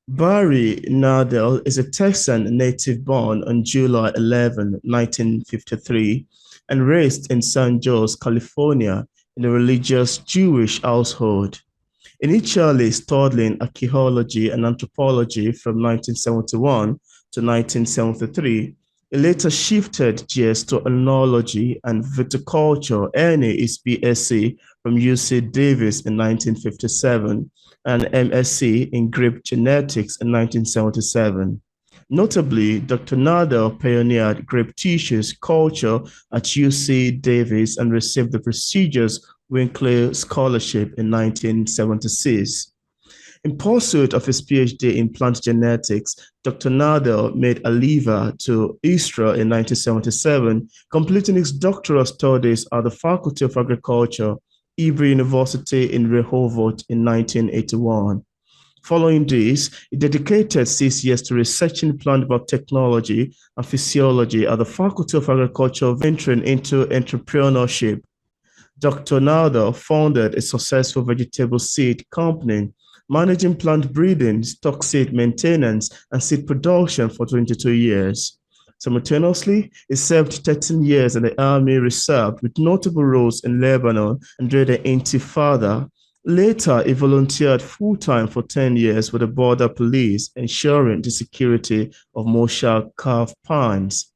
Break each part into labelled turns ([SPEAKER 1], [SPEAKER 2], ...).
[SPEAKER 1] Barry Nadel is a Texan native born on July 11, 1953, and raised in San Jose, California, in a religious Jewish household. Initially studying archaeology and anthropology from 1971 to 1973, he later shifted gears to enology and viticulture, earning his B.Sc from UC Davis in 1957 and M.Sc in grape genetics in 1977. Notably, Dr. Nadel pioneered grape tissues culture at UC Davis and received the prestigious Winkler Scholarship in 1976. In pursuit of his Ph.D. in plant genetics, Dr. Nadel made aliyah to Israel in 1977, completing his doctoral studies at the Faculty of Agriculture, Hebrew University in Rehovot in 1981. Following this, he dedicated 6 years to researching plant biotechnology and physiology at the Faculty of Agriculture, venturing into entrepreneurship. Dr. Nadel founded a successful vegetable seed company, managing plant breeding, stock seed maintenance, and seed production for 22 years. Simultaneously, he served 13 years in the Army Reserve with notable roles in Lebanon and during the Intifada. Later, he volunteered full-time for 10 years with the Border Police, ensuring the security of Moshav Kfar Pines.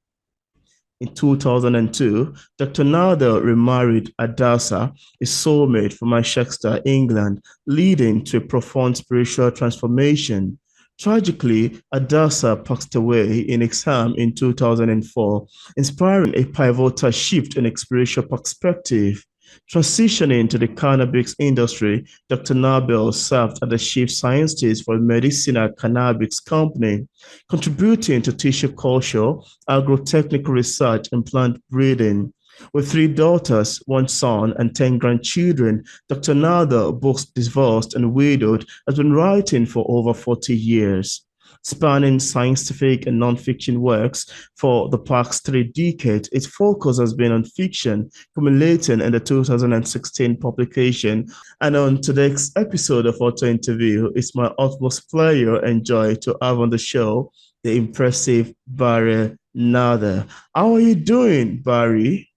[SPEAKER 1] In 2002, Dr. Nadel remarried Adasa, a soulmate from Manchester, England, leading to a profound spiritual transformation. Tragically, Adasa passed away in exam in 2004, inspiring a pivotal shift in spiritual perspective. Transitioning to the cannabis industry, Dr. Nadel served as the chief scientist for a medicinal cannabis company, contributing to tissue culture, agrotechnical research, and plant breeding. With three daughters, one son, and 10 grandchildren, Dr. Nadel, both divorced and widowed, has been writing for over 40 years. Spanning scientific and nonfiction works for the past 3 decades, its focus has been on fiction, culminating in the 2016 publication. And on today's episode of Auto Interview, it's my utmost pleasure and joy to have on the show the impressive Barry Nadel. How are you doing, Barry?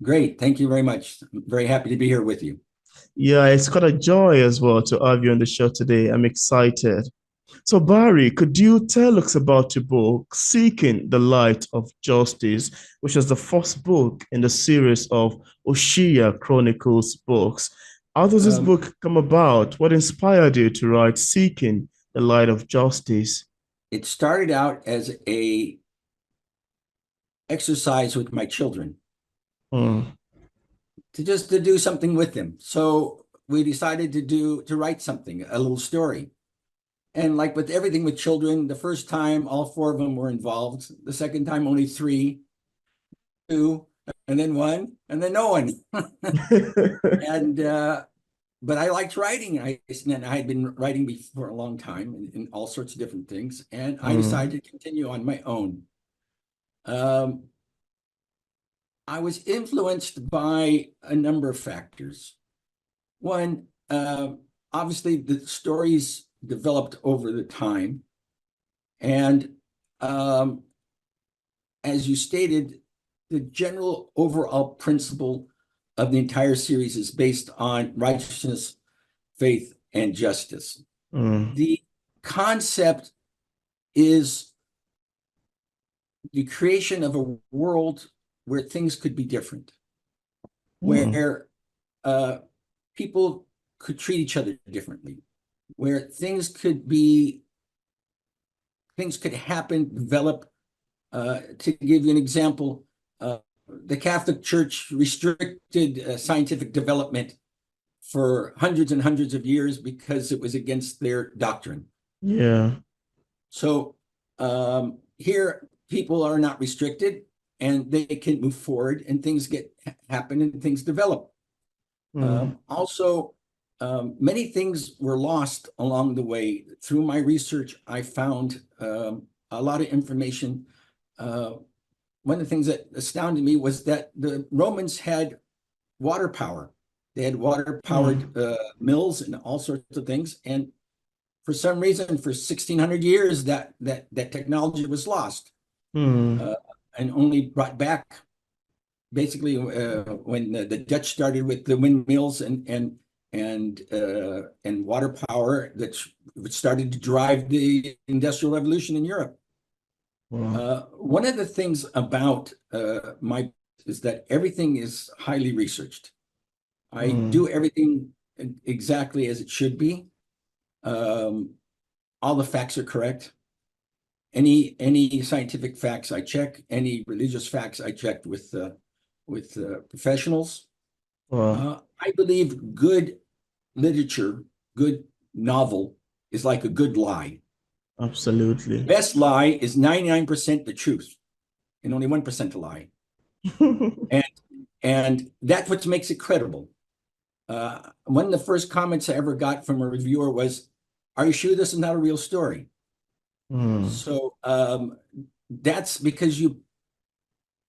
[SPEAKER 2] Great. Thank you very much. I'm very happy to be here with you.
[SPEAKER 1] Yeah, it's quite a joy as well to have you on the show today. I'm excited. So, Barry, could you tell us about your book, Seeking the Light of Justice, which is the first book in the series of Oshia Chronicles books? How does this
[SPEAKER 2] Um,
[SPEAKER 1] book come about? What inspired you to write Seeking the Light of Justice?
[SPEAKER 2] it started out as a exercise with my children
[SPEAKER 1] Hmm.
[SPEAKER 2] to do something with them. So we decided to write something, a little story. And like with everything with children, the first time all four of them were involved. The second time only three, two, and then one, and then no one. And but I liked writing. And I had been writing for a long time in all sorts of different things, and I
[SPEAKER 1] Hmm.
[SPEAKER 2] decided to continue on my own. Um, I was influenced by a number of factors. One, obviously, the stories developed over the time, and um, as you stated, the general overall principle of the entire series is based on righteousness, faith, and justice.
[SPEAKER 1] Hmm.
[SPEAKER 2] The concept is the creation of a world where things could be different,
[SPEAKER 1] Hmm.
[SPEAKER 2] where uh, people could treat each other differently, where things could happen, develop. To give you an example, the Catholic Church restricted scientific development for hundreds and hundreds of years because it was against their doctrine.
[SPEAKER 1] Yeah.
[SPEAKER 2] So here, people are not restricted, and they can move forward, and things happen, and things develop.
[SPEAKER 1] Hmm.
[SPEAKER 2] Also, many things were lost along the way. Through my research, I found a lot of information. One of the things that astounded me was that the Romans had water power. They had water
[SPEAKER 1] Hmm.
[SPEAKER 2] powered mills and all sorts of things. And for some reason, for 1,600 years, that technology was lost and only brought back basically when the Dutch started with the windmills and water power that started to drive the Industrial Revolution in Europe.
[SPEAKER 1] Wow.
[SPEAKER 2] One of the things about my is that everything is highly researched. I do everything exactly as it should be. All the facts are correct. Any scientific facts I check. Any religious facts I checked with professionals.
[SPEAKER 1] Wow.
[SPEAKER 2] I believe good literature, good novel is like a good lie.
[SPEAKER 1] Absolutely.
[SPEAKER 2] Best lie is 99% the truth and only 1% a lie. And that's what makes it credible. One of the first comments I ever got from a reviewer was, "Are you sure this is not a real story?" So that's because you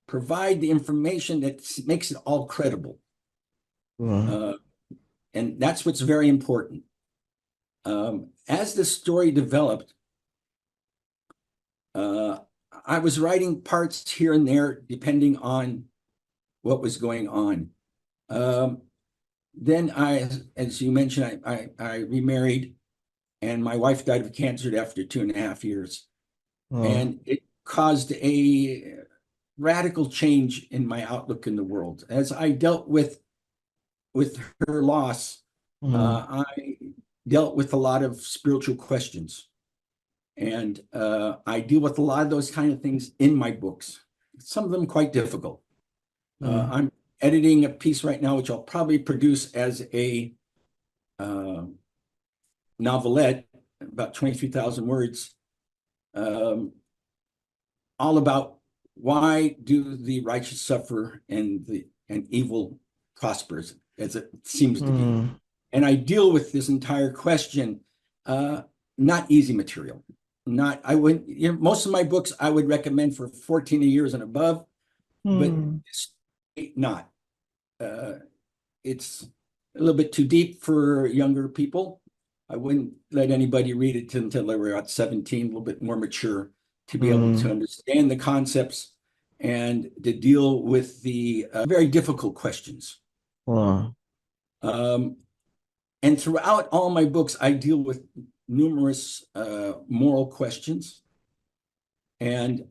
[SPEAKER 2] provide the information that makes it all credible. And that's what's very important. As the story developed, I was writing parts here and there depending on what was going on. Then as you mentioned, I remarried, and my wife died of cancer after 2.5 years. And it caused a radical change in my outlook in the world. As I dealt with her loss, I dealt with a lot of spiritual questions. And I deal with a lot of those kind of things in my books, some of them quite difficult. I'm editing a piece right now, which I'll probably produce as a novelette, about 23,000 words, all about why do the righteous suffer and evil prospers, as it seems to be. And I deal with this entire question, not easy material. I wouldn't, most of my books I would recommend for 14 years and above, but not. It's a little bit too deep for younger people. I wouldn't let anybody read it until they were at 17, a little bit more mature, to be able to understand the concepts and to deal with the very difficult questions. And throughout all my books, I deal with numerous moral questions. And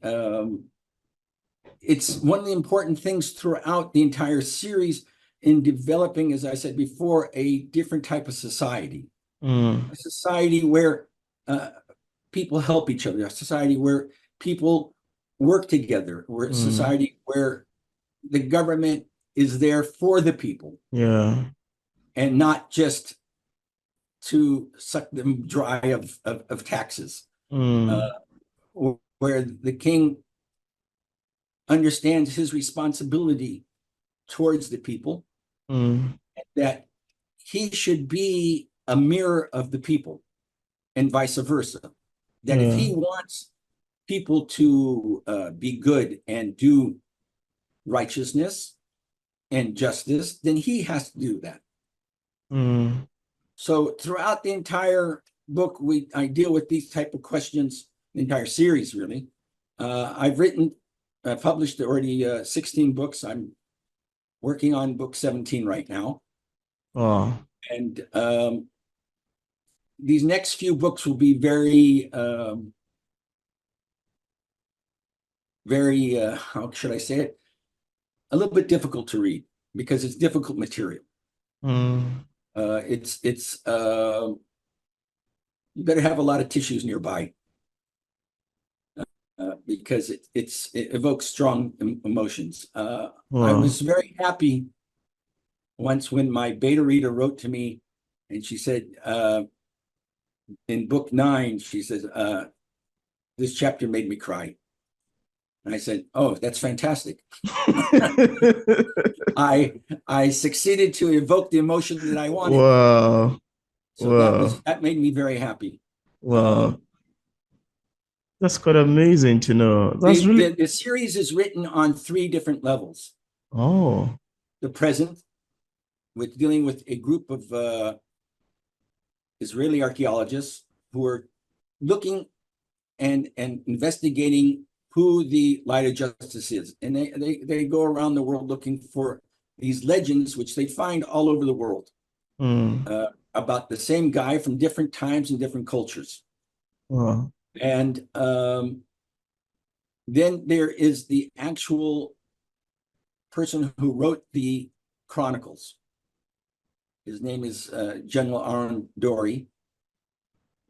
[SPEAKER 2] it's one of the important things throughout the entire series in developing, as I said before, a different type of society. A society where people help each other, a society where people work together, a society where the government is there for the people. And not just to suck them dry of taxes. Where the king understands his responsibility towards the people, that he should be a mirror of the people and vice versa. That if he wants people to be good and do righteousness and justice, then he has to do that. So throughout the entire book, I deal with these type of questions, the entire series, really. I've published already 16 books. I'm working on book 17 right now. And these next few books will be very, how should I say it? A little bit difficult to read because it's difficult material. You better have a lot of tissues nearby because it evokes strong emotions. I was very happy once when my beta reader wrote to me and she said, in book 9, she says, this chapter made me cry. And I said, oh, that's fantastic. I succeeded to evoke the emotion that I wanted. So that made me very happy.
[SPEAKER 1] That's quite amazing to know.
[SPEAKER 2] The series is written on 3 different levels. The present, dealing with a group of Israeli archaeologists who are looking and investigating who the light of justice is. And they go around the world looking for these legends, which they find all over the world, about the same guy from different times and different cultures.
[SPEAKER 1] Wow.
[SPEAKER 2] And then there is the actual person who wrote the Chronicles. His name is General Aaron Dory.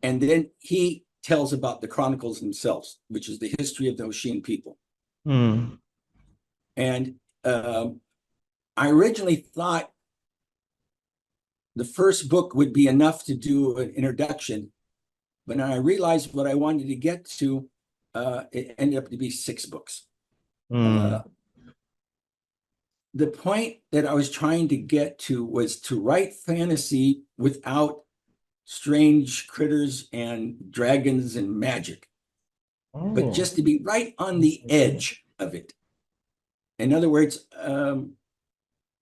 [SPEAKER 2] And then he tells about the Chronicles themselves, which is the history of the Hoshian people. And I originally thought the first book would be enough to do an introduction, but when I realized what I wanted to get to, it ended up to be 6 books. The point that I was trying to get to was to write fantasy without strange critters and dragons and magic, but just to be right on the edge of it. In other words,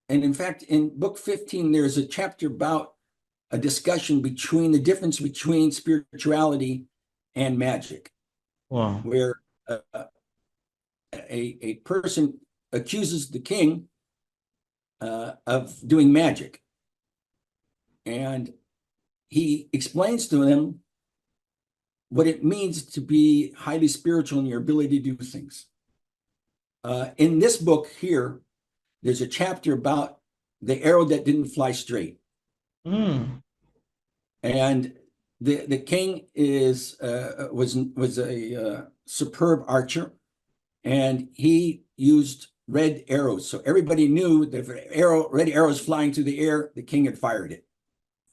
[SPEAKER 2] and in fact, in book 15, there's a chapter about a discussion between the difference between spirituality and magic.
[SPEAKER 1] Wow.
[SPEAKER 2] Where a person accuses the king of doing magic. And he explains to him what it means to be highly spiritual in your ability to do things. In this book here, there's a chapter about the arrow that didn't fly straight. And the king was a superb archer, and he used red arrows. So everybody knew that if red arrows flying through the air, the king had fired it.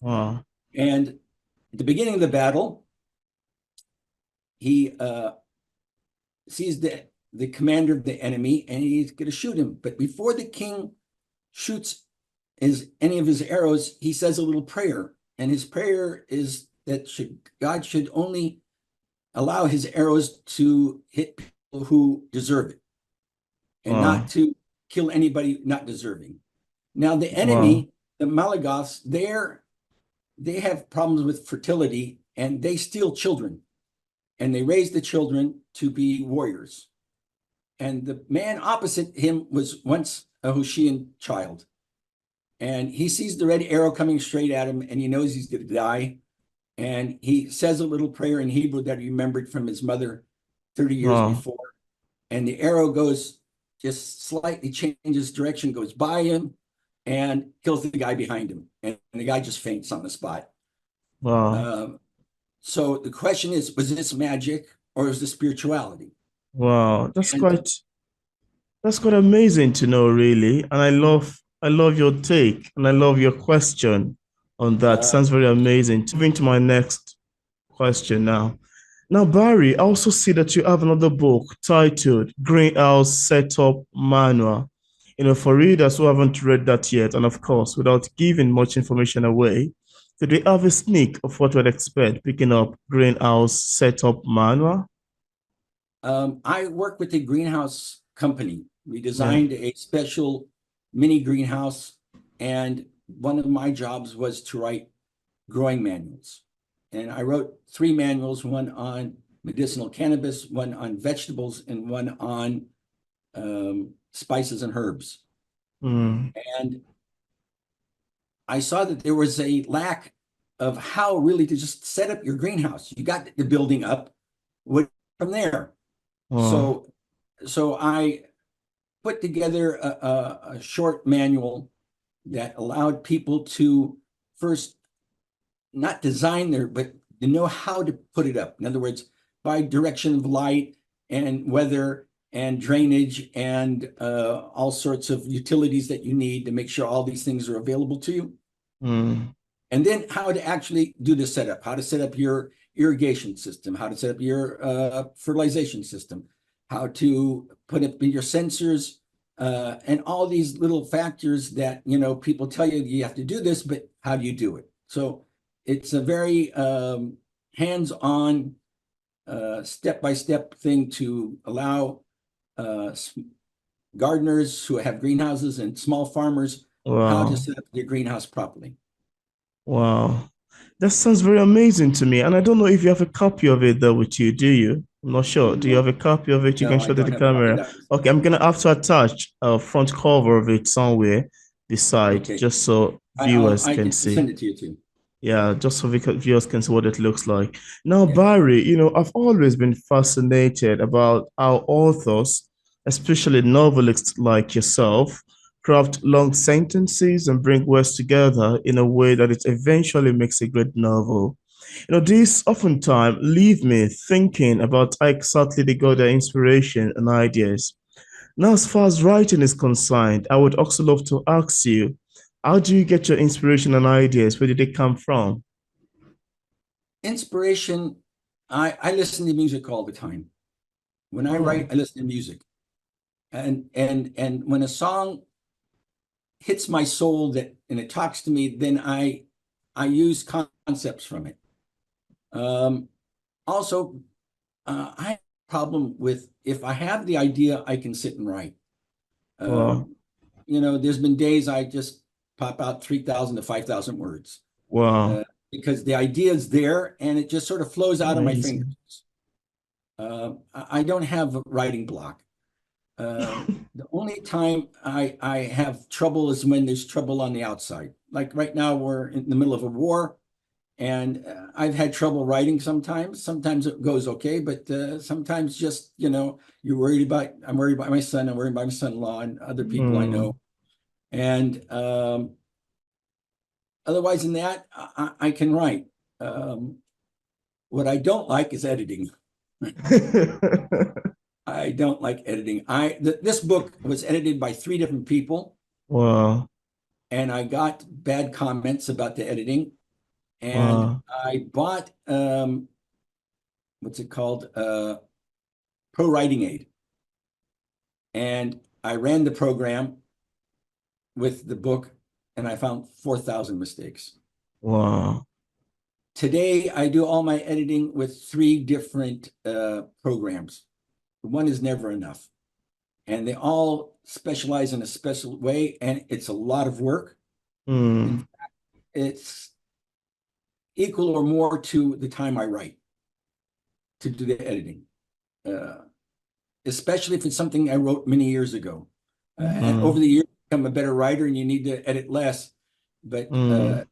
[SPEAKER 1] Wow.
[SPEAKER 2] And at the beginning of the battle, he sees the commander of the enemy, and he's going to shoot him. But before the king shoots any of his arrows, he says a little prayer. And his prayer is that God should only allow his arrows to hit people who deserve it, and not to kill anybody not deserving. Now, the enemy, the Malagoths, they have problems with fertility, and they steal children, and they raise the children to be warriors. And the man opposite him was once a Hoshian child. And he sees the red arrow coming straight at him, and he knows he's going to die. And he says a little prayer in Hebrew that he remembered from his mother 30 years before. And the arrow goes, just slightly changes direction, goes by him, and kills the guy behind him. And the guy just faints on the spot. So the question is, was this magic or is this spirituality?
[SPEAKER 1] Wow. That's quite amazing to know, really. And I love your take, and I love your question on that. Sounds very amazing. Moving to my next question now. Now, Barry, I also see that you have another book titled Greenhouse Setup Manual. For readers who haven't read that yet, and of course, without giving much information away, could we have a sneak of what we'd expect picking up Greenhouse Setup Manual?
[SPEAKER 2] I work with a greenhouse company. We designed a special mini greenhouse, and one of my jobs was to write growing manuals. And I wrote 3 manuals, one on medicinal cannabis, one on vegetables, and one on spices and herbs. And I saw that there was a lack of how really to just set up your greenhouse. You got the building up, what from there? So I put together a short manual that allowed people to first not design but to know how to put it up. In other words, by direction of light and weather and drainage and all sorts of utilities that you need to make sure all these things are available to you. And then how to actually do the setup, how to set up your irrigation system, how to set up your fertilization system, how to put up your sensors, and all these little factors that, people tell you you have to do this, but how do you do it? So it's a very hands-on, step-by-step thing to allow gardeners who have greenhouses and small farmers how to set up their greenhouse properly.
[SPEAKER 1] Wow. That sounds very amazing to me. And I don't know if you have a copy of it there with you, do you? I'm not sure. Do you have
[SPEAKER 2] No,
[SPEAKER 1] a copy of it? You can
[SPEAKER 2] no, I
[SPEAKER 1] show to
[SPEAKER 2] don't
[SPEAKER 1] the
[SPEAKER 2] have a copy.
[SPEAKER 1] camera. Okay, I'm gonna have to attach a front cover of it somewhere beside,
[SPEAKER 2] Okay.
[SPEAKER 1] just so viewers
[SPEAKER 2] I
[SPEAKER 1] can
[SPEAKER 2] can
[SPEAKER 1] see.
[SPEAKER 2] send it to you too.
[SPEAKER 1] Yeah, just so viewers can see what it looks like. Now,
[SPEAKER 2] Yeah.
[SPEAKER 1] Barry, I've always been fascinated about how authors, especially novelists like yourself, craft long sentences and bring words together in a way that it eventually makes a great novel. These oftentimes leave me thinking about how exactly they got their inspiration and ideas. Now, as far as writing is concerned, I would also love to ask you, how do you get your inspiration and ideas? Where did they come from?
[SPEAKER 2] Inspiration, I listen to music all the time. When I write,
[SPEAKER 1] Oh,
[SPEAKER 2] I listen to music. And when a song hits my soul and it talks to me, then I use concepts from it. Um, Also, I have a problem with if I have the idea, I can sit and write.
[SPEAKER 1] wow,
[SPEAKER 2] There's been days I just pop out 3,000 to 5,000 words
[SPEAKER 1] wow,
[SPEAKER 2] uh, because the idea is there and it just sort of flows out of my
[SPEAKER 1] amazing.
[SPEAKER 2] fingers. I don't have a writing block. The only time I have trouble is when there's trouble on the outside. Like right now, we're in the middle of a war, and I've had trouble writing sometimes. Sometimes it goes okay, but sometimes just, I'm worried about my son, I'm worried about my son-in-law and other people I know.
[SPEAKER 1] Mm.
[SPEAKER 2] And otherwise than that, I can write. Um, what I don't like is editing. I don't like editing. This book was edited by three different people,
[SPEAKER 1] Wow,
[SPEAKER 2] and I got bad comments about the editing. And
[SPEAKER 1] wow,
[SPEAKER 2] I bought what's it called? Pro Writing Aid. And I ran the program with the book, and I found 4,000 mistakes.
[SPEAKER 1] wow.
[SPEAKER 2] Today, I do all my editing with three different programs. One is never enough, and they all specialize in a special way, and it's a lot of work. In
[SPEAKER 1] Mm.
[SPEAKER 2] fact, it's equal or more to the time I write to do the editing, uh, especially if it's something I wrote many years ago. And over
[SPEAKER 1] Mm.
[SPEAKER 2] the years, you become a better writer and you need to edit less. But
[SPEAKER 1] Mm.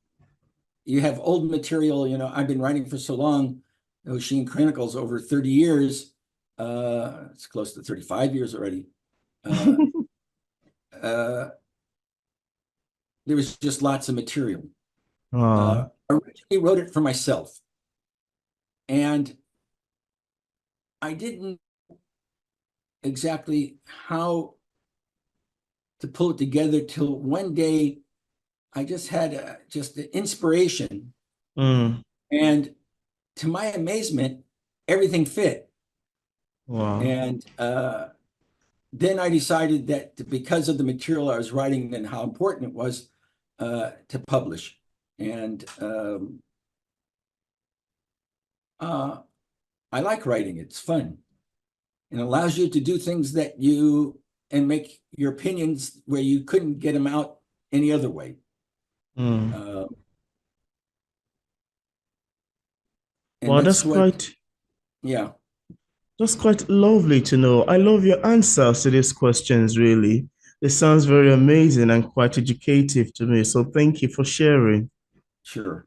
[SPEAKER 2] you have old material. I've been writing for so long, Ocean Chronicles over 30 years. It's close to 35 years already. Uh, uh, there was just lots of material.
[SPEAKER 1] Wow.
[SPEAKER 2] I originally wrote it for myself, and I didn't exactly how to pull it together till one day I just had just the inspiration,
[SPEAKER 1] Mm.
[SPEAKER 2] and to my amazement, everything fit.
[SPEAKER 1] Wow.
[SPEAKER 2] And then I decided that because of the material I was writing and how important it was to publish. And uh, I like writing, it's fun and allows you to do things and make your opinions where you couldn't get them out any other way.
[SPEAKER 1] Mm.
[SPEAKER 2] Uh, and
[SPEAKER 1] Wow, that's
[SPEAKER 2] yeah,
[SPEAKER 1] quite lovely to know. I love your answers to these questions, really. It sounds very amazing and quite educative to me. So thank you for sharing.
[SPEAKER 2] sure.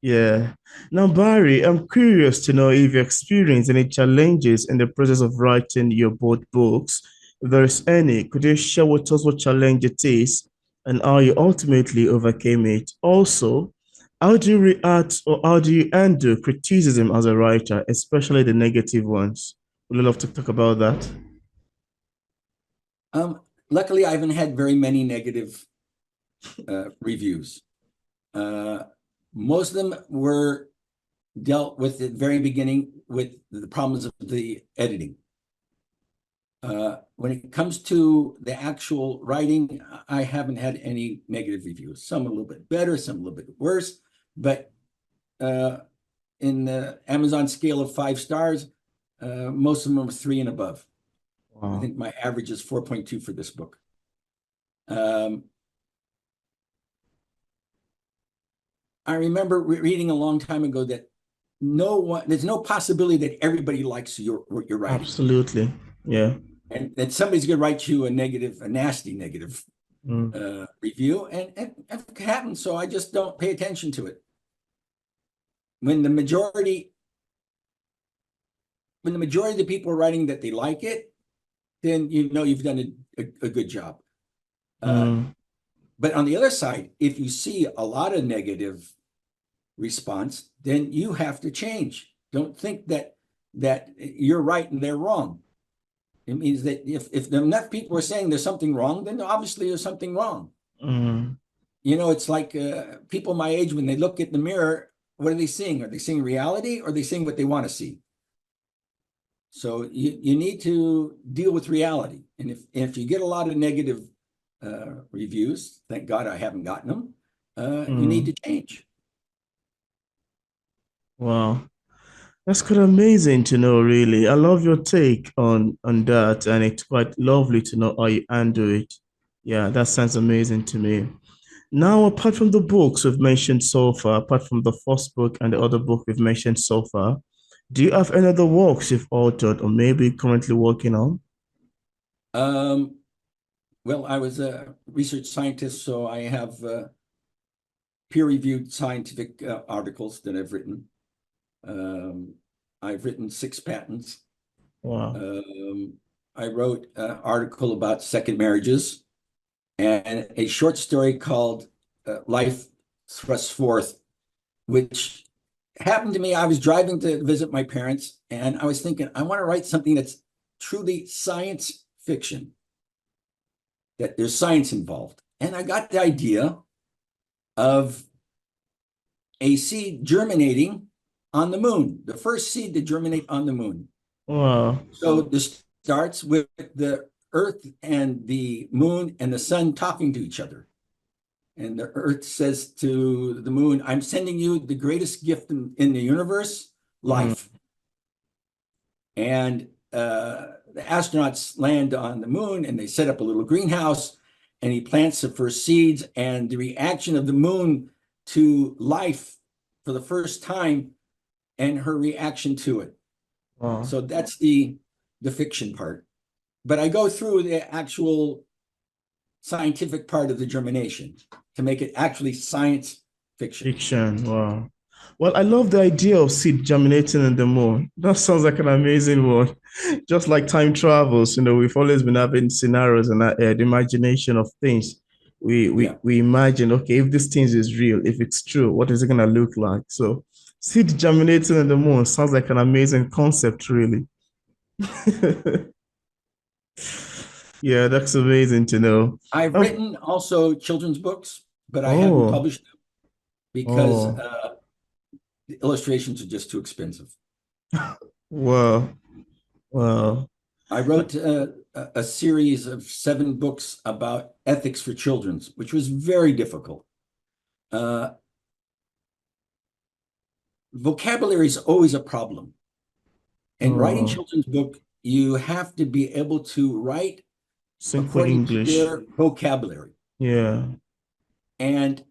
[SPEAKER 1] Yeah. Now, Barry, I'm curious to know if you experienced any challenges in the process of writing your both books. If there is any, could you share with us what challenge it is and how you ultimately overcame it? Also, how do you react or how do you handle criticism as a writer, especially the negative ones? Would you love to talk about that?
[SPEAKER 2] Luckily, I haven't had very many negative reviews. Uh, Most of them were dealt with at the very beginning with the problems of the editing. When it comes to the actual writing, I haven't had any negative reviews. Some a little bit better, some a little bit worse. But uh, in the Amazon scale of 5 stars, most of them are 3 and above. I
[SPEAKER 1] Wow.
[SPEAKER 2] think my average is 4.2 for this book. Um, I remember reading a long time ago that there's no possibility that everybody likes what you're writing.
[SPEAKER 1] Absolutely. Yeah.
[SPEAKER 2] And that somebody's going to write you a nasty negative review, and it happens. So I just don't pay attention to it. When the majority of the people are writing that they like it, then you know you've done a good job. But on the other side, if you see a lot of negative response, then you have to change. Don't think that you're right and they're wrong. It means that if enough people are saying there's something wrong, then obviously there's something wrong. You know, it's like people my age, when they look at the mirror, what are they seeing? Are they seeing reality, or are they seeing what they want to see? So you need to deal with reality. And if you get a lot of negative reviews, thank God I haven't gotten them, you need to change.
[SPEAKER 1] Wow. That's quite amazing to know, really. I love your take on that, and it's quite lovely to know how you handle it. Yeah, that sounds amazing to me. Now, apart from the books we've mentioned so far, apart from the first book and the other book we've mentioned so far, do you have any other works you've authored or maybe currently working on?
[SPEAKER 2] Well, I was a research scientist, so I have peer-reviewed scientific articles that I've written. I've written 6 patents.
[SPEAKER 1] Wow.
[SPEAKER 2] I wrote an article about second marriages and a short story called Life Thrusts Forth, which happened to me. I was driving to visit my parents, and I was thinking, I want to write something that's truly science fiction, that there's science involved. And I got the idea of a seed germinating on the moon, the first seed to germinate on the moon.
[SPEAKER 1] Wow.
[SPEAKER 2] So this starts with the Earth and the moon and the sun talking to each other. And the Earth says to the moon, I'm sending you the greatest gift in the universe, life. And the astronauts land on the moon, and they set up a little greenhouse, and he plants the first seeds, and the reaction of the moon to life for the first time, and her reaction to it.
[SPEAKER 1] Wow.
[SPEAKER 2] So that's the fiction part. But I go through the actual scientific part of the germination to make it actually science fiction.
[SPEAKER 1] Fiction. Wow. Well, I love the idea of seed germinating in the moon. That sounds like an amazing one. Just like time travels, we've always been having scenarios and the imagination of things. We imagine, okay, if this thing is real, if it's true, what is it gonna look like? So, seed germinating in the moon sounds like an amazing concept, really. Yeah, that's amazing to know.
[SPEAKER 2] I've written also children's books, but I haven't
[SPEAKER 1] Oh,
[SPEAKER 2] published them because
[SPEAKER 1] oh,
[SPEAKER 2] the illustrations are just too expensive.
[SPEAKER 1] wow, wow.
[SPEAKER 2] I wrote a series of 7 books about ethics for children, which was very difficult. Vocabulary is always a problem. And writing
[SPEAKER 1] Oh,
[SPEAKER 2] children's book, you have to be able to write
[SPEAKER 1] simple
[SPEAKER 2] according to
[SPEAKER 1] English.
[SPEAKER 2] their vocabulary.
[SPEAKER 1] Yeah.
[SPEAKER 2] And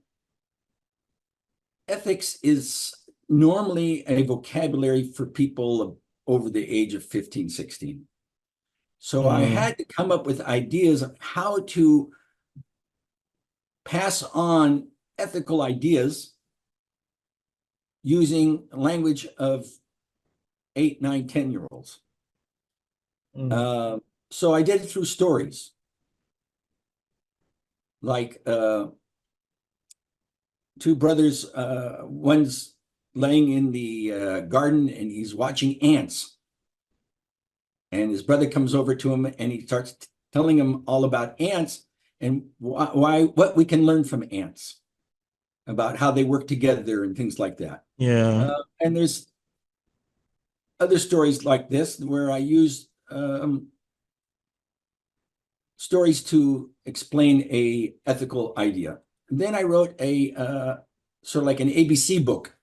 [SPEAKER 2] ethics is normally a vocabulary for people over the age of 15, 16. So I had to come up with ideas of how to pass on ethical ideas using language of 8, 9, 10-year-olds. So I did it through stories. Like 2 brothers, one's laying in the garden and he's watching ants. And his brother comes over to him and he starts telling him all about ants and what we can learn from ants, about how they work together and things like that.
[SPEAKER 1] Yeah.
[SPEAKER 2] And there's other stories like this where I use stories to explain a ethical idea. And then I wrote a sort of like an ABC book.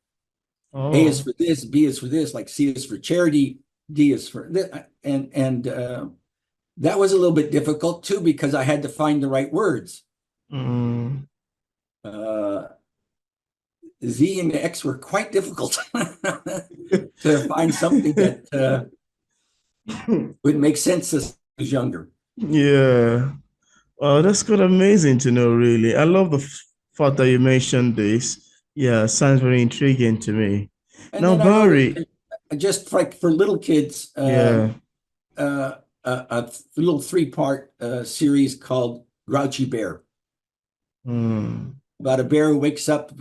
[SPEAKER 2] A is
[SPEAKER 1] Oh.
[SPEAKER 2] for this, B is for this, like C is for charity, D is for this, and that was a little bit difficult too because I had to find the right words. Z and X were quite difficult to find something that would make sense as I was younger.
[SPEAKER 1] Yeah. Oh, that's quite amazing to know, really. I love the fact that you mentioned this. Yeah, sounds very intriguing to me.
[SPEAKER 2] And
[SPEAKER 1] Now,
[SPEAKER 2] then I wrote
[SPEAKER 1] Barry,
[SPEAKER 2] it just like for little kids,
[SPEAKER 1] yeah.
[SPEAKER 2] a little three-part series called Grouchy Bear,
[SPEAKER 1] Hmm.
[SPEAKER 2] about a bear who wakes up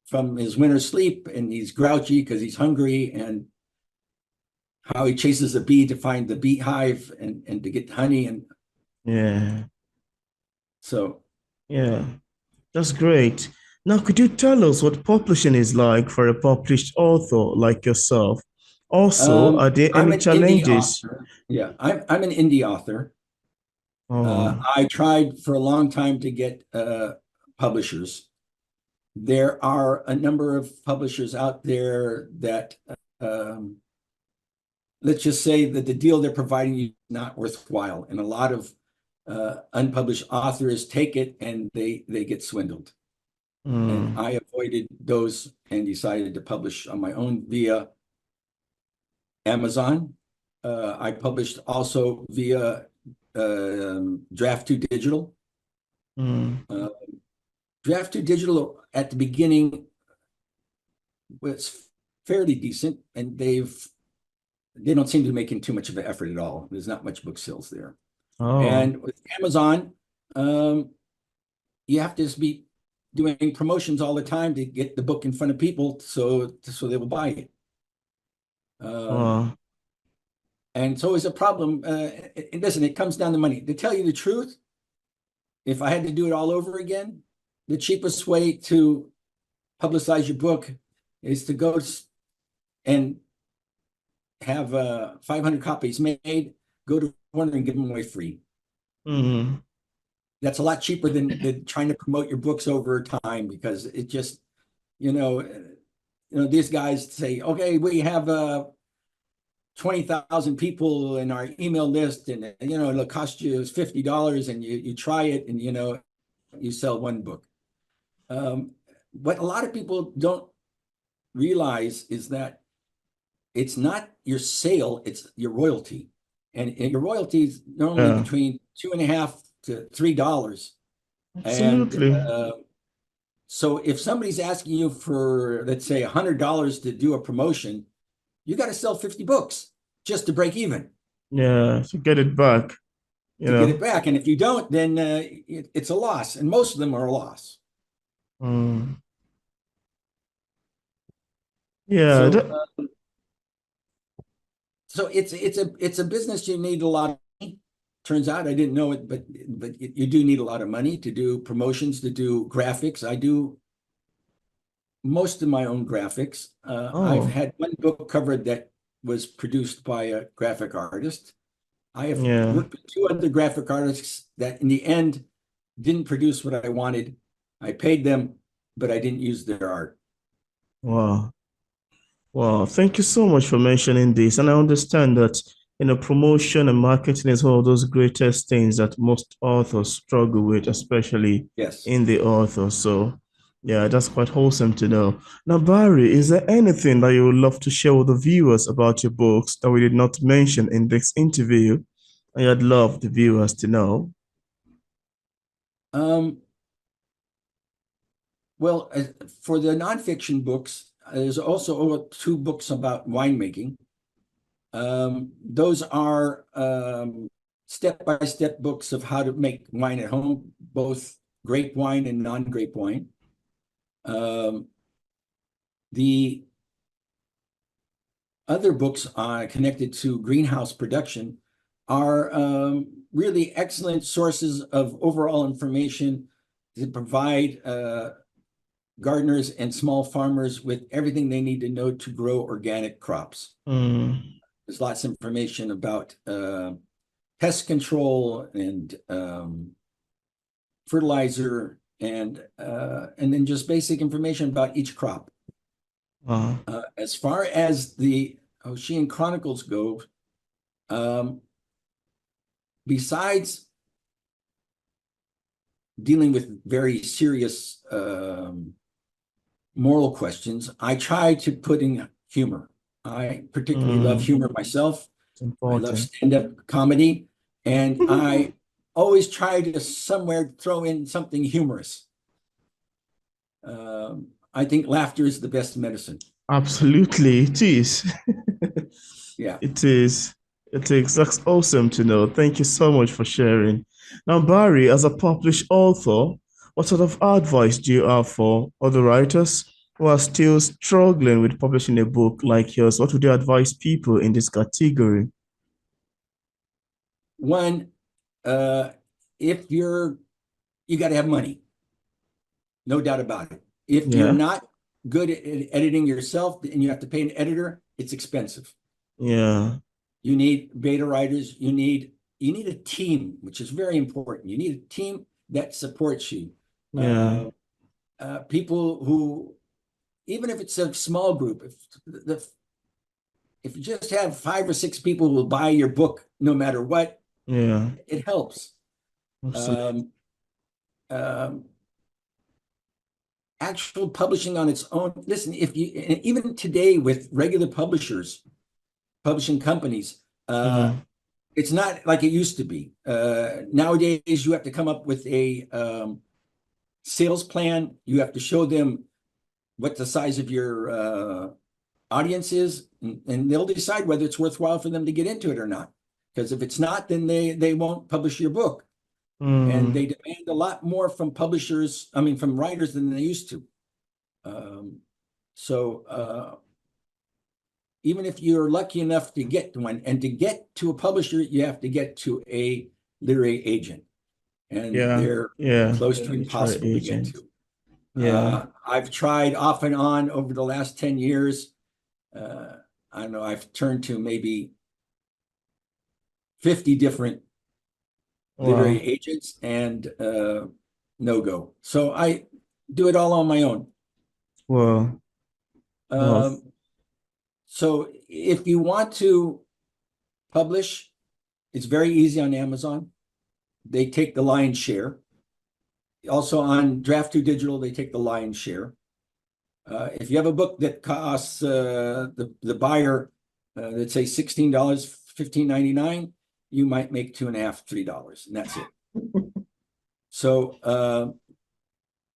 [SPEAKER 2] from his winter sleep and he's grouchy because he's hungry, and how he chases a bee to find the beehive and to get honey. And
[SPEAKER 1] Yeah.
[SPEAKER 2] so
[SPEAKER 1] Yeah. That's great. Now, could you tell us what publishing is like for a published author like yourself? Also, are there
[SPEAKER 2] I'm
[SPEAKER 1] any
[SPEAKER 2] an indie
[SPEAKER 1] challenges?
[SPEAKER 2] author. Yeah, I'm an indie author.
[SPEAKER 1] Oh,
[SPEAKER 2] I tried for a long time to get publishers. There are a number of publishers out there that, um, let's just say that the deal they're providing you is not worthwhile, and a lot of unpublished authors take it and they get swindled. And
[SPEAKER 1] hmm,
[SPEAKER 2] I avoided those and decided to publish on my own via Amazon. I published also via Draft 2 Digital.
[SPEAKER 1] hmm.
[SPEAKER 2] Uh, Draft 2 Digital at the beginning was fairly decent, and they don't seem to be making too much of an effort at all. There's not much book sales there.
[SPEAKER 1] Oh,
[SPEAKER 2] And with Amazon, um, you have to just be doing promotions all the time to get the book in front of people so they will buy it. Um,
[SPEAKER 1] oh,
[SPEAKER 2] and it's always a problem. Listen, it comes down to money. To tell you the truth, if I had to do it all over again, the cheapest way to publicize your book is to go and have 500 copies made, go to one and give them away free.
[SPEAKER 1] hmm,
[SPEAKER 2] That's a lot cheaper than trying to promote your books over time, because it just, you know, these guys say, okay, we have 20,000 people in our email list, and it'll cost you $50, and you try it, and you sell one book. What a lot of people don't realize is that it's not your sale, it's your royalty. And your royalty is normally
[SPEAKER 1] yeah,
[SPEAKER 2] between $2.50 to $3. And
[SPEAKER 1] absolutely.
[SPEAKER 2] so if somebody's asking you for, let's say, $100 to do a promotion, you got to sell 50 books just to break even,
[SPEAKER 1] Yeah, to get it back, you
[SPEAKER 2] to get
[SPEAKER 1] know.
[SPEAKER 2] it back. And if you don't, then it's a loss. And most of them are a loss.
[SPEAKER 1] Mm. Yeah,
[SPEAKER 2] So
[SPEAKER 1] that,
[SPEAKER 2] so it's a business you need a lot of money. Turns out I didn't know it, but you do need a lot of money to do promotions, to do graphics. I do most of my own graphics. I've
[SPEAKER 1] oh,
[SPEAKER 2] had one book cover that was produced by a graphic artist. I have
[SPEAKER 1] yeah,
[SPEAKER 2] worked with two other graphic artists that in the end didn't produce what I wanted. I paid them, but I didn't use their art.
[SPEAKER 1] wow. Wow, thank you so much for mentioning this. And I understand that, promotion and marketing is one of those greatest things that most authors struggle with, especially
[SPEAKER 2] Yes.
[SPEAKER 1] in the author. So, yeah, that's quite wholesome to know. Now, Barry, is there anything that you would love to share with the viewers about your books that we did not mention in this interview? I'd love the viewers to know.
[SPEAKER 2] Um, well, for the nonfiction books, there's also two books about winemaking. Those are step-by-step books of how to make wine at home, both grape wine and non-grape wine. Um, the other books connected to greenhouse production are really excellent sources of overall information to provide gardeners and small farmers with everything they need to know to grow organic crops.
[SPEAKER 1] Mm,
[SPEAKER 2] There's lots of information about pest control and fertilizer, and then just basic information about each crop.
[SPEAKER 1] wow.
[SPEAKER 2] As far as the Ocean Chronicles go, um, besides dealing with very serious moral questions, I try to put in humor. I particularly love humor myself.
[SPEAKER 1] It's
[SPEAKER 2] I love
[SPEAKER 1] important.
[SPEAKER 2] stand-up comedy, and I always try to somewhere throw in something humorous. I think laughter is the best medicine.
[SPEAKER 1] Absolutely, it is.
[SPEAKER 2] Yeah.
[SPEAKER 1] It is. It is. That's awesome to know. Thank you so much for sharing. Now, Barry, as a published author, what sort of advice do you have for other writers who are still struggling with publishing a book like yours? What would you advise people in this category?
[SPEAKER 2] One, if you got to have money, no doubt about it. If you're
[SPEAKER 1] Yeah,
[SPEAKER 2] not good at editing yourself and you have to pay an editor, it's expensive.
[SPEAKER 1] yeah,
[SPEAKER 2] You need beta writers. You need a team, which is very important. You need a team that supports you.
[SPEAKER 1] yeah,
[SPEAKER 2] Uh, People who, even if it's a small group, if you just have 5 or 6 people who will buy your book no matter what,
[SPEAKER 1] yeah,
[SPEAKER 2] it helps.
[SPEAKER 1] absolutely.
[SPEAKER 2] Um, um, Actual publishing on its own. Listen, if you even today with regular publishers, publishing companies,
[SPEAKER 1] Mm,
[SPEAKER 2] it's not like it used to be. Nowadays, you have to come up with a sales plan. You have to show them what the size of your audience is, and they'll decide whether it's worthwhile for them to get into it or not. Because if it's not, then they won't publish your book, and
[SPEAKER 1] mm,
[SPEAKER 2] they demand a lot more from publishers. I mean, from writers than they used to. Um, so even if you're lucky enough to get to one, and to get to a publisher, you have to get to a literary agent, and
[SPEAKER 1] yeah,
[SPEAKER 2] they're
[SPEAKER 1] yeah.
[SPEAKER 2] close to
[SPEAKER 1] Literary
[SPEAKER 2] impossible to get
[SPEAKER 1] agent.
[SPEAKER 2] to.
[SPEAKER 1] Yeah.
[SPEAKER 2] I've tried off and on over the last 10 years. Uh, I don't know, I've turned to maybe 50 different literary
[SPEAKER 1] Wow.
[SPEAKER 2] agents, and no go. So I do it all on my own.
[SPEAKER 1] Well, well,
[SPEAKER 2] Um, so if you want to publish, it's very easy on Amazon. They take the lion's share. Also on Draft2Digital, they take the lion's share. If you have a book that costs the buyer, let's say $16, $15.99, you might make $2.50, $3, and that's it. So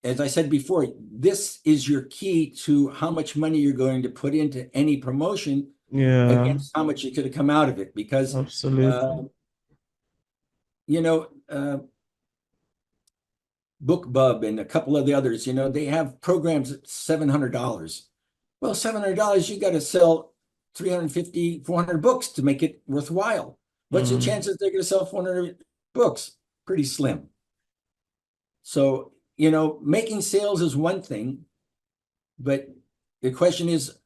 [SPEAKER 2] as I said before, this is your key to how much money you're going to put into any promotion
[SPEAKER 1] yeah,
[SPEAKER 2] against how much you could have come out of it. Because
[SPEAKER 1] absolutely.
[SPEAKER 2] you know, BookBub and a couple of the others, they have programs at $700. Well, $700, you got to sell 350, 400 books to make it worthwhile. What's the
[SPEAKER 1] Mm,
[SPEAKER 2] chances they're going to sell 400 books? Pretty slim. So, making sales is one thing, but the question is,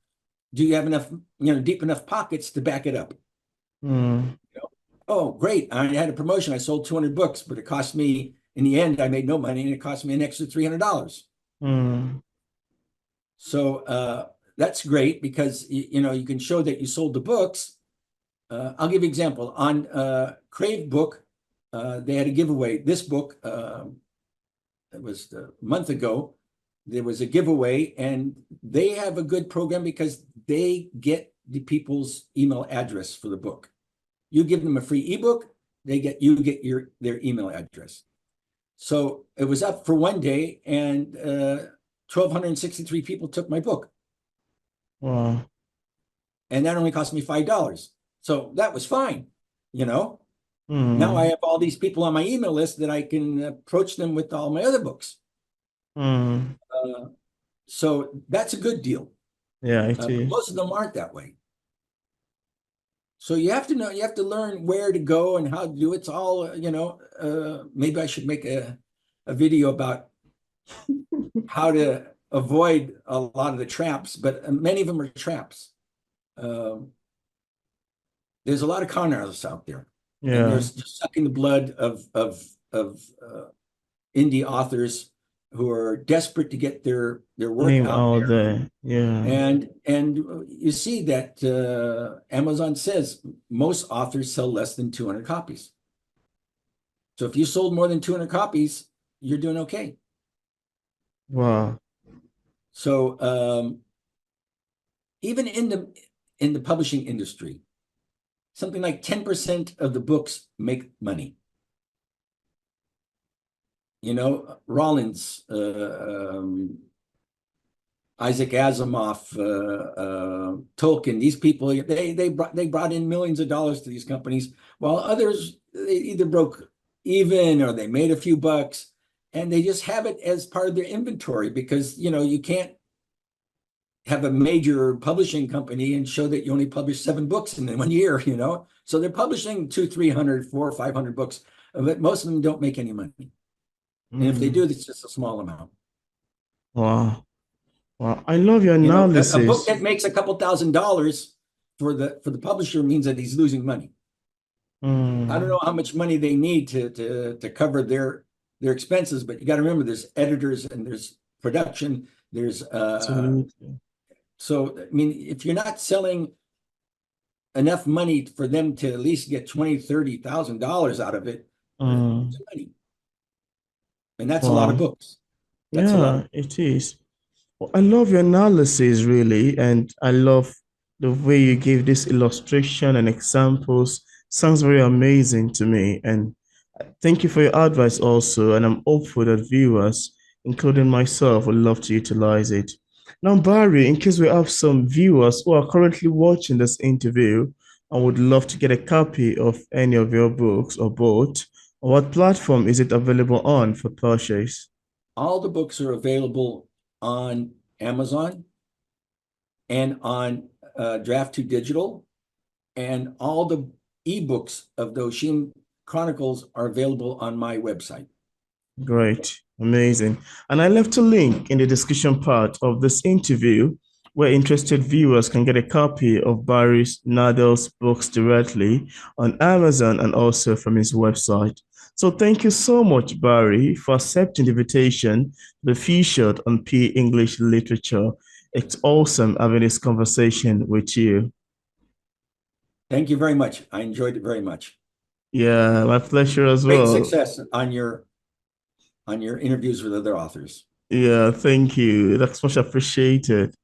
[SPEAKER 2] do you have enough, deep enough pockets to back it up?
[SPEAKER 1] mm,
[SPEAKER 2] Oh, great. I had a promotion. I sold 200 books, but it cost me, in the end, I made no money, and it cost me an extra $300.
[SPEAKER 1] mm,
[SPEAKER 2] So that's great because you can show that you sold the books. I'll give you an example. On Crave book, they had a giveaway. This book, it was a month ago, there was a giveaway, and they have a good program because they get the people's email address for the book. You give them a free ebook, you get their email address. So it was up for one day, and 1,263 people took my book,
[SPEAKER 1] wow.
[SPEAKER 2] and that only cost me $5. So that was fine. You know, now I
[SPEAKER 1] Mm,
[SPEAKER 2] have all these people on my email list that I can approach them with all my other books.
[SPEAKER 1] mm,
[SPEAKER 2] Uh, so that's a good deal.
[SPEAKER 1] yeah, it
[SPEAKER 2] But
[SPEAKER 1] is.
[SPEAKER 2] most of them aren't that way. So you have to know, you have to learn where to go and how to do it. It's all, maybe I should make a video about how to avoid a lot of the traps, but many of them are traps. Um, there's a lot of con artists out there, and they're
[SPEAKER 1] Yeah,
[SPEAKER 2] just sucking the blood of indie authors who are desperate to get their work
[SPEAKER 1] name
[SPEAKER 2] out
[SPEAKER 1] out
[SPEAKER 2] there.
[SPEAKER 1] there. Yeah.
[SPEAKER 2] And you see that Amazon says most authors sell less than 200 copies. So if you sold more than 200 copies, you're doing okay.
[SPEAKER 1] Wow.
[SPEAKER 2] So even in the publishing industry, something like 10% of the books make money. You know, Rollins, Isaac Asimov, Tolkien, these people, they brought in millions of dollars to these companies, while others, they either broke even or they made a few bucks, and they just have it as part of their inventory because, you know, you can't have a major publishing company and show that you only published 7 books in 1 year, you know? So they're publishing 200, 300, 400, 500 books, but most of them don't make any money. And if they do, it's just a small amount.
[SPEAKER 1] Wow. Wow. I love your
[SPEAKER 2] You know, a book
[SPEAKER 1] analysis.
[SPEAKER 2] that makes a couple $1,000s for the publisher means that he's losing money. I don't
[SPEAKER 1] Mm,
[SPEAKER 2] know how much money they need to cover their expenses, but you got to remember there's editors and there's production, there's
[SPEAKER 1] absolutely.
[SPEAKER 2] so I mean, if you're not selling enough money for them to at least get $20,000, $30,000 out of it,
[SPEAKER 1] Mm,
[SPEAKER 2] money. And that's a lot of
[SPEAKER 1] wow.
[SPEAKER 2] books. That's a lot
[SPEAKER 1] Yeah,
[SPEAKER 2] of
[SPEAKER 1] it is. Well, I love your analysis, really, and I love the way you give this illustration and examples. Sounds very amazing to me. And thank you for your advice also. And I'm hopeful that viewers, including myself, will love to utilize it. Now, Barry, in case we have some viewers who are currently watching this interview and would love to get a copy of any of your books or both, what platform is it available on for purchase?
[SPEAKER 2] all the books are available on Amazon and on Draft 2 Digital, and all the ebooks of the Oshim Chronicles are available on my website.
[SPEAKER 1] Great, amazing. And I left a link in the description part of this interview where interested viewers can get a copy of Barry's Nadel's books directly on Amazon and also from his website. So thank you so much, Barry, for accepting the invitation to be featured on P English Literature. It's awesome having this conversation with you.
[SPEAKER 2] Thank you very much. I enjoyed it very much.
[SPEAKER 1] Yeah, my pleasure as
[SPEAKER 2] Great
[SPEAKER 1] well.
[SPEAKER 2] success on your interviews with other authors.
[SPEAKER 1] Yeah, thank you. That's much appreciated.